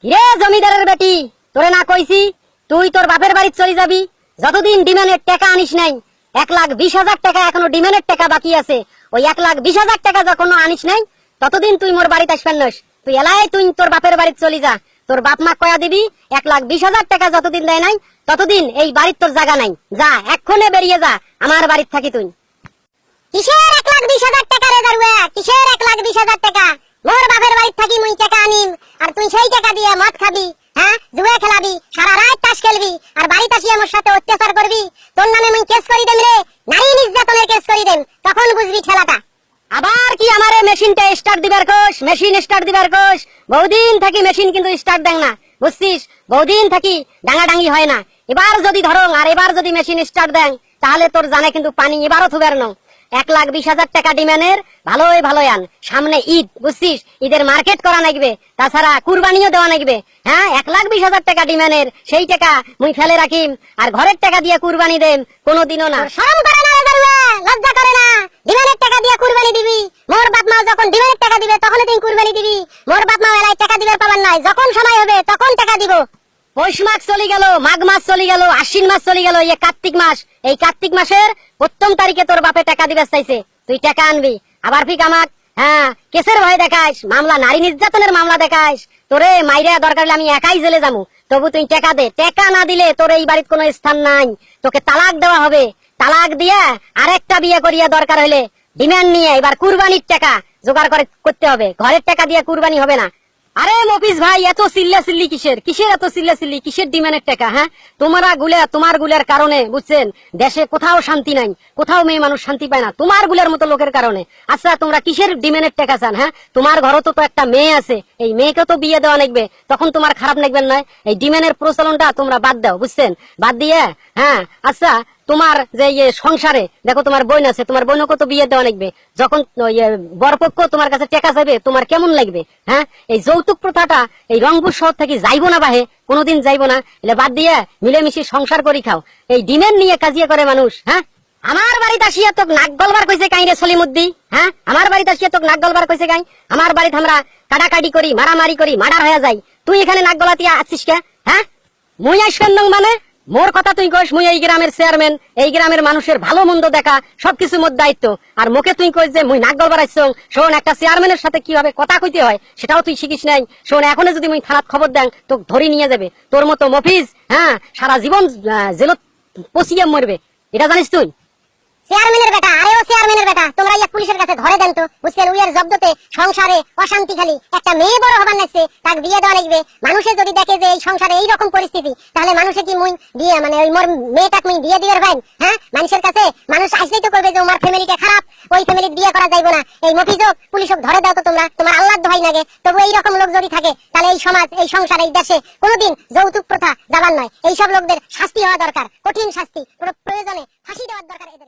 রে জমিদারের বেটি, তোরে না কইছি তুই তোর বাপের বাড়ি চলে যাবি যতদিন ডিমান্ডের টাকা আনিস নাই। 1,20,000 টাকা এখনো ডিমান্ডের টাকা বাকি আছে। ওই 1,20,000 টাকা যখন আনিস নাই ততদিন তুই মোর বাড়িতে আসবেন নস। তুই এলাই তুই তোর বাপের বাড়ি চলে যা। তোর বাপ মা কয়া দিবি 1,20,000 টাকা যতদিন দেয় নাই ততদিন এই বাড়ির তোর জায়গা নাই। যা এক্ষুনি বেরিয়ে যা, আমার বাড়ির থাকি তুই। কিসের 1,20,000 টাকা রে দারুয়া? কিসের 1,20,000 টাকা? মোর বাপের বাড়ি থাকি মুই টাকা আনিম আর তুই সেই টাকা দিয়ে মদ খাবি, হ্যাঁ, জুয়া খেলাবি, সারা রাত তাস খেলবি আর বাড়িতে আসি আমার সাথে অত্যাচার করবি। তোর নামে মুই কেস করি দেম রে, নারী নির্যাতনের কেস করি দেম, তখন বুঝবি ঠেলাটা। আবার কি আমারে মেশিনটা স্টার্ট দিবার কোষ? মেশিন স্টার্ট দিবার কোষ? বহুদিন থাকি মেশিন কিন্তু স্টার্ট দেন না, বুঝছিস? বহুদিন থাকি ডাঙাডাঙ্গি হয় না। এবার যদি ধরো আর এবার যদি মেশিন স্টার্ট দেন তাহলে তোর জানে কিন্তু পানি এবারও থুবের ন। 1,20,000 টাকা ডিমান্ডের ভালোই ভালো আন। সামনে ঈদ, বুঝছিস? ঈদের মার্কেট করা লাগবে, তাছাড়া কুরবানিও দেওয়া লাগবে। হ্যাঁ, 1,20,000 টাকা ডিমান্ডের সেই টাকা মুই ফেলে রাখিম আর ঘরের টাকা দিয়ে কুরবানি দেম কোনোদিনও না। শরম করে না রে দারুয়া? লজ্জা করে না? ডিমান্ডের টাকা দিয়ে কুরবানি দিবি? মোর বাপ মা যখন ডিমান্ডের টাকা দিবে তখন তুই কুরবানি দিবি? মোর বাপ মা এলাই টাকা দিবার পাবার নাই, যখন সময় হবে তখন টাকা দিব। পৌষ মাস চলে গেল, মাঘ মাস চলে গেল, আশ্বিন মাস চলে গেল, এই কার্তিক মাস। এই কার্তিক মাসের 1ম তারিখে তোর বাপে টাকা দিবে চাইছে, তুই টাকা আনবি। আবার ফিক আমাক হ্যাঁ কেসের ভয় দেখাইস, মামলা, নারী নির্যাতনের মামলা দেখাইস। তোরে মাইরা দরকার হলে আমি একাই জেলে যাবো, তবু তুই টাকা দে। টাকা না দিলে তোর এই বাড়ির কোনো স্থান নাই, তোকে তালাক দেওয়া হবে। তালাক দিয়া আরেকটা বিয়ে করিয়া দরকার হলে ডিমান্ড নিয়ে এবার কুরবানির টাকা জোগাড় করতে হবে। ঘরের টাকা দিয়ে কুরবানি হবে না। আরে মফিজ ভাই, এত চিল্লা চিল্লি কিসের? কিসের এত চিল্লা চিল্লি? কিসের ডিমান্ডের টাকা? হ্যাঁ, তোমার গুলের কারণে, বুঝছেন, দেশে কোথাও শান্তি নাই, কোথাও মেয়ে মানুষ শান্তি পায় না, তোমার গুলের মতো লোকের কারণে। আচ্ছা, তোমরা কিসের ডিমান্ডের টাকা চান? হ্যাঁ, তোমার ঘরও তো একটা মেয়ে আছে, এই মেয়েকে তো বিয়ে দেওয়া লাগবে, তখন তোমার খারাপ লাগবেন নয়? এই ডিমান্ডের প্রচলনটা তোমরা বাদ দাও, বুঝছেন? বাদ দিয়ে হ্যাঁ, আচ্ছা, তোমার যে সংসারে দেখো তোমার বোন আছে, তোমার বোনকে তো বিয়ে দেওয়া লাগবে। যখন বরপক্ষ তোমার কাছে টাকা চাইবে তোমার কেমন লাগবে? হ্যাঁ, এই যৌতুক প্রথাটা এই রংপুর শহর থেকে যাইবো না বাহে, কোনোদিন যাইবো না। এলে বাদ দিয়ে মিলেমিশে সংসার করি খাও। এই ডিমের নিয়ে কাজিয়া করে মানুষ। হ্যাঁ, আমার বাড়িতে আসিয়া তোক নাক গলবার কইছে কাই রে সলিমুদ্দি? হ্যাঁ, আমার বাড়িতে আসিয়া তোক নাক গলবার কইছে কাই? আমার বাড়িতে আমরা কাটাকাটি করি, মারামারি করি, মার্ডার হয়ে যাই, তুই এখানে নাক গলাতিয়া আছিস কে? হ্যাঁ, মুই আসবেন মানে মোর কথা তুই কইস মুই এই গ্রামের চেয়ারম্যান, এই গ্রামের মানুষের ভালো মন্দ দেখা সবকিছু মোর দায়িত্ব। আর মুখে তুই কইস যে মুই নাক গলবার আইছং। শোন, একটা চেয়ারম্যানের সাথে কিভাবে কথা কইতে হয় সেটাও তুই শিখিস নাই। শোন, এখনো যদি মুই থানাত খবর দেন তো ধরি নিয়ে যাবে। তোর মতো মফিজ হ্যাঁ সারা জীবন জেলত পচিয়ে মরবে, এটা জানিস তুই? চেয়ারম্যানের বেটা, আরে ও চেয়ারম্যানের বেটা, তোমরা ইয়া পুলিশের কাছে ধরে দেন তো, বুঝছেন? উইয়ার জব্দতে সংসারে অশান্তি খালি। একটা মেয়ে বড় হবার নাইছে, তাক বিয়ে দেওয়া লাগবে। মানুষে যদি দেখে যে এই সংসারে এই রকম পরিস্থিতি, তাহলে মানুষে কি মুই বিয়ে মানে ওই মোর মেয়েটাক মুই বিয়ে দিবার ভাই? হ্যাঁ, মানুষের কাছে মানুষ আসলেই তো করবে যে ওমার ফ্যামিলিটা খারাপ, ওই ফ্যামিলির বিয়ে করা যাইবো না। এই মফিজক পুলিশক ধরে দাও তো তোমরা, তোমার আল্লাহর দোহাই লাগে। তবু এই রকম লোক যদি থাকে তাহলে এই সমাজ, এই সংসার, এই দেশে কোনোদিন যৌতুক প্রথা যাবার নয়। এইসব লোকদের শাস্তি হওয়া দরকার, কঠিন শাস্তি, প্রয়োজনে ফাঁসি দেওয়ার দরকার এদের।